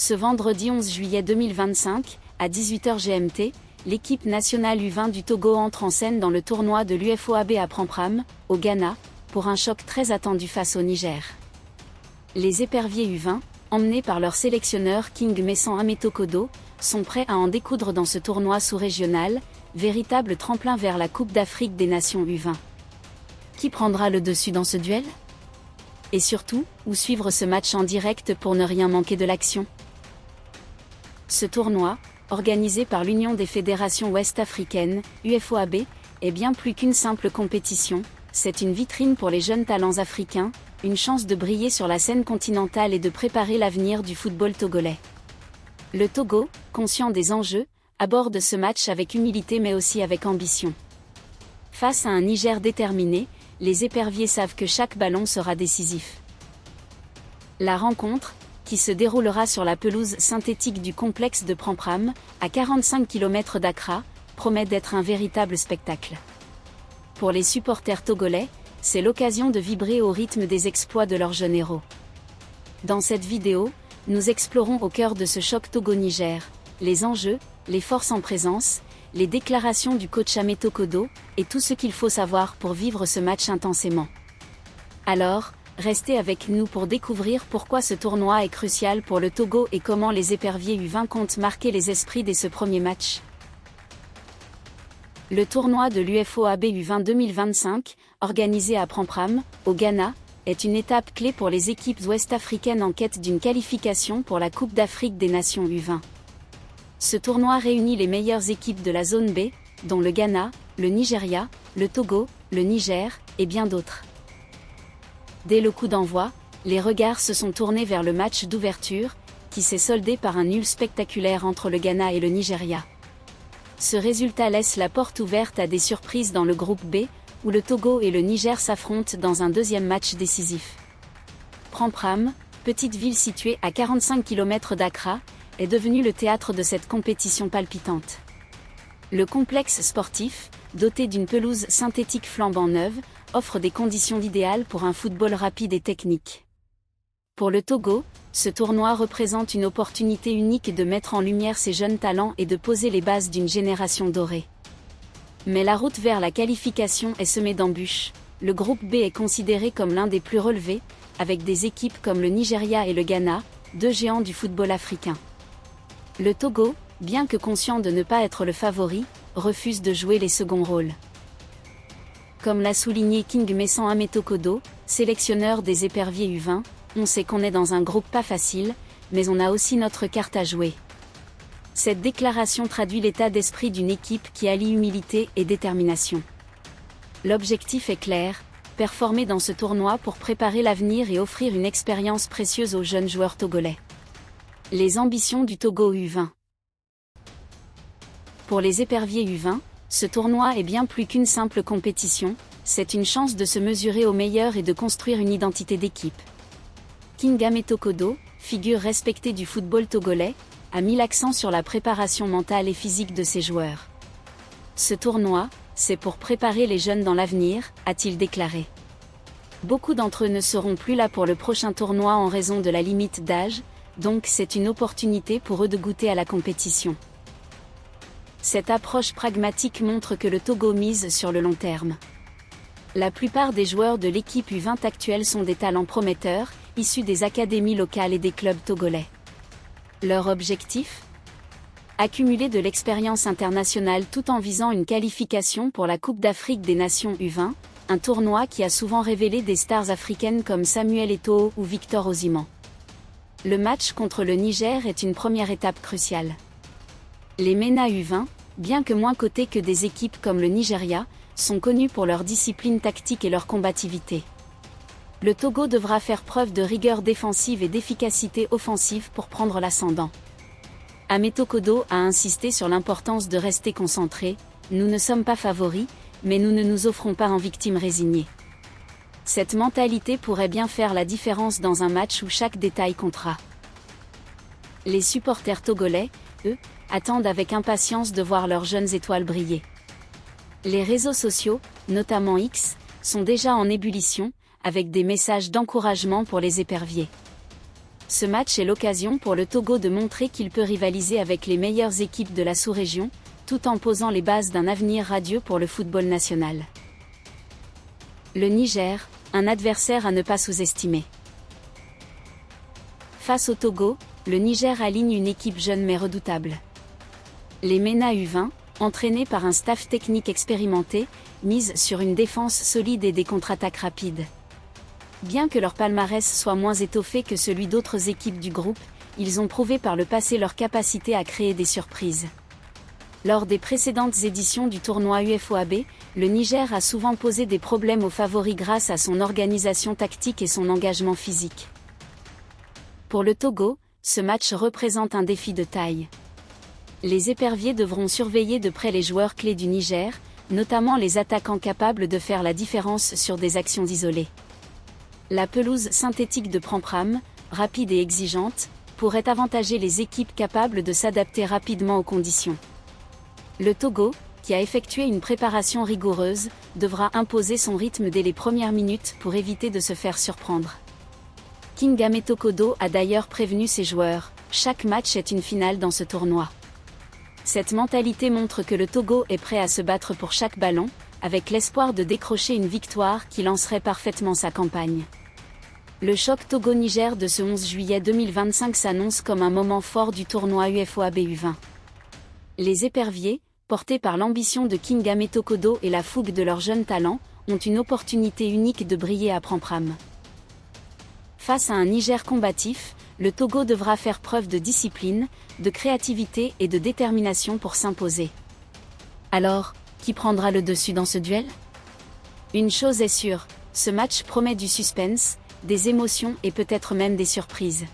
Ce vendredi 11 juillet 2025, à 18h GMT, l'équipe nationale U20 du Togo entre en scène dans le tournoi de l'UFOAB à Prampram, au Ghana, pour un choc très attendu face au Niger. Les éperviers U20, emmenés par leur sélectionneur King Messan Ametokodo, sont prêts à en découdre dans ce tournoi sous-régional, véritable tremplin vers la Coupe d'Afrique des Nations U20. Qui prendra le dessus dans ce duel? Et surtout, où suivre ce match en direct pour ne rien manquer de l'action? Ce tournoi, organisé par l'Union des fédérations ouest-africaines, UFOAB, est bien plus qu'une simple compétition, c'est une vitrine pour les jeunes talents africains, une chance de briller sur la scène continentale et de préparer l'avenir du football togolais. Le Togo, conscient des enjeux, aborde ce match avec humilité mais aussi avec ambition. Face à un Niger déterminé, les éperviers savent que chaque ballon sera décisif. La rencontre, qui se déroulera sur la pelouse synthétique du complexe de Prampram, à 45 km d'Accra, promet d'être un véritable spectacle. Pour les supporters togolais, c'est l'occasion de vibrer au rythme des exploits de leurs jeunes héros. Dans cette vidéo, nous explorons au cœur de ce choc Togo-Niger, les enjeux, les forces en présence, les déclarations du coach Ametokodo, et tout ce qu'il faut savoir pour vivre ce match intensément. Alors, restez avec nous pour découvrir pourquoi ce tournoi est crucial pour le Togo et comment les éperviers U20 comptent marquer les esprits dès ce premier match. Le tournoi de l'UFOAB U20 2025, organisé à Prampram, au Ghana, est une étape clé pour les équipes ouest-africaines en quête d'une qualification pour la Coupe d'Afrique des Nations U20. Ce tournoi réunit les meilleures équipes de la zone B, dont le Ghana, le Nigeria, le Togo, le Niger, et bien d'autres. Dès le coup d'envoi, les regards se sont tournés vers le match d'ouverture, qui s'est soldé par un nul spectaculaire entre le Ghana et le Nigeria. Ce résultat laisse la porte ouverte à des surprises dans le groupe B, où le Togo et le Niger s'affrontent dans un deuxième match décisif. Prampram, petite ville située à 45 km d'Accra, est devenu le théâtre de cette compétition palpitante. Le complexe sportif, doté d'une pelouse synthétique flambant neuve, offre des conditions idéales pour un football rapide et technique. Pour le Togo, ce tournoi représente une opportunité unique de mettre en lumière ses jeunes talents et de poser les bases d'une génération dorée. Mais la route vers la qualification est semée d'embûches. Le groupe B est considéré comme l'un des plus relevés, avec des équipes comme le Nigeria et le Ghana, deux géants du football africain. Le Togo, bien que conscient de ne pas être le favori, refuse de jouer les seconds rôles. Comme l'a souligné King Messan Ametokodo, sélectionneur des éperviers U20, on sait qu'on est dans un groupe pas facile, mais on a aussi notre carte à jouer. Cette déclaration traduit l'état d'esprit d'une équipe qui allie humilité et détermination. L'objectif est clair, performer dans ce tournoi pour préparer l'avenir et offrir une expérience précieuse aux jeunes joueurs togolais. Les ambitions du Togo U20. Pour les éperviers U20, ce tournoi est bien plus qu'une simple compétition, c'est une chance de se mesurer aux meilleurs et de construire une identité d'équipe. King Ametokodo, figure respectée du football togolais, a mis l'accent sur la préparation mentale et physique de ses joueurs. Ce tournoi, c'est pour préparer les jeunes dans l'avenir, a-t-il déclaré. Beaucoup d'entre eux ne seront plus là pour le prochain tournoi en raison de la limite d'âge, donc c'est une opportunité pour eux de goûter à la compétition. Cette approche pragmatique montre que le Togo mise sur le long terme. La plupart des joueurs de l'équipe U20 actuelle sont des talents prometteurs, issus des académies locales et des clubs togolais. Leur objectif ? Accumuler de l'expérience internationale tout en visant une qualification pour la Coupe d'Afrique des Nations U20, un tournoi qui a souvent révélé des stars africaines comme Samuel Eto'o ou Victor Osimhen. Le match contre le Niger est une première étape cruciale. Les MENA U20, bien que moins cotés que des équipes comme le Nigeria, sont connus pour leur discipline tactique et leur combativité. Le Togo devra faire preuve de rigueur défensive et d'efficacité offensive pour prendre l'ascendant. Ametokodo a insisté sur l'importance de rester concentré, nous ne sommes pas favoris, mais nous ne nous offrons pas en victime résignée. Cette mentalité pourrait bien faire la différence dans un match où chaque détail comptera. Les supporters togolais, eux, attendent avec impatience de voir leurs jeunes étoiles briller. Les réseaux sociaux, notamment X, sont déjà en ébullition, avec des messages d'encouragement pour les éperviers. Ce match est l'occasion pour le Togo de montrer qu'il peut rivaliser avec les meilleures équipes de la sous-région, tout en posant les bases d'un avenir radieux pour le football national. Le Niger, un adversaire à ne pas sous-estimer. Face au Togo, le Niger aligne une équipe jeune mais redoutable. Les MENA U20, entraînés par un staff technique expérimenté, misent sur une défense solide et des contre-attaques rapides. Bien que leur palmarès soit moins étoffé que celui d'autres équipes du groupe, ils ont prouvé par le passé leur capacité à créer des surprises. Lors des précédentes éditions du tournoi UFOAB, le Niger a souvent posé des problèmes aux favoris grâce à son organisation tactique et son engagement physique. Pour le Togo, ce match représente un défi de taille. Les éperviers devront surveiller de près les joueurs clés du Niger, notamment les attaquants capables de faire la différence sur des actions isolées. La pelouse synthétique de Prampram, rapide et exigeante, pourrait avantager les équipes capables de s'adapter rapidement aux conditions. Le Togo, qui a effectué une préparation rigoureuse, devra imposer son rythme dès les premières minutes pour éviter de se faire surprendre. Kingame Tokodo a d'ailleurs prévenu ses joueurs, chaque match est une finale dans ce tournoi. Cette mentalité montre que le Togo est prêt à se battre pour chaque ballon, avec l'espoir de décrocher une victoire qui lancerait parfaitement sa campagne. Le choc Togo-Niger de ce 11 juillet 2025 s'annonce comme un moment fort du tournoi UFOAB U20. Les éperviers, portés par l'ambition de Kingame Tokodo et la fougue de leurs jeunes talents, ont une opportunité unique de briller à Prampram. Face à un Niger combatif, le Togo devra faire preuve de discipline, de créativité et de détermination pour s'imposer. Alors, qui prendra le dessus dans ce duel ? Une chose est sûre, ce match promet du suspense, des émotions et peut-être même des surprises.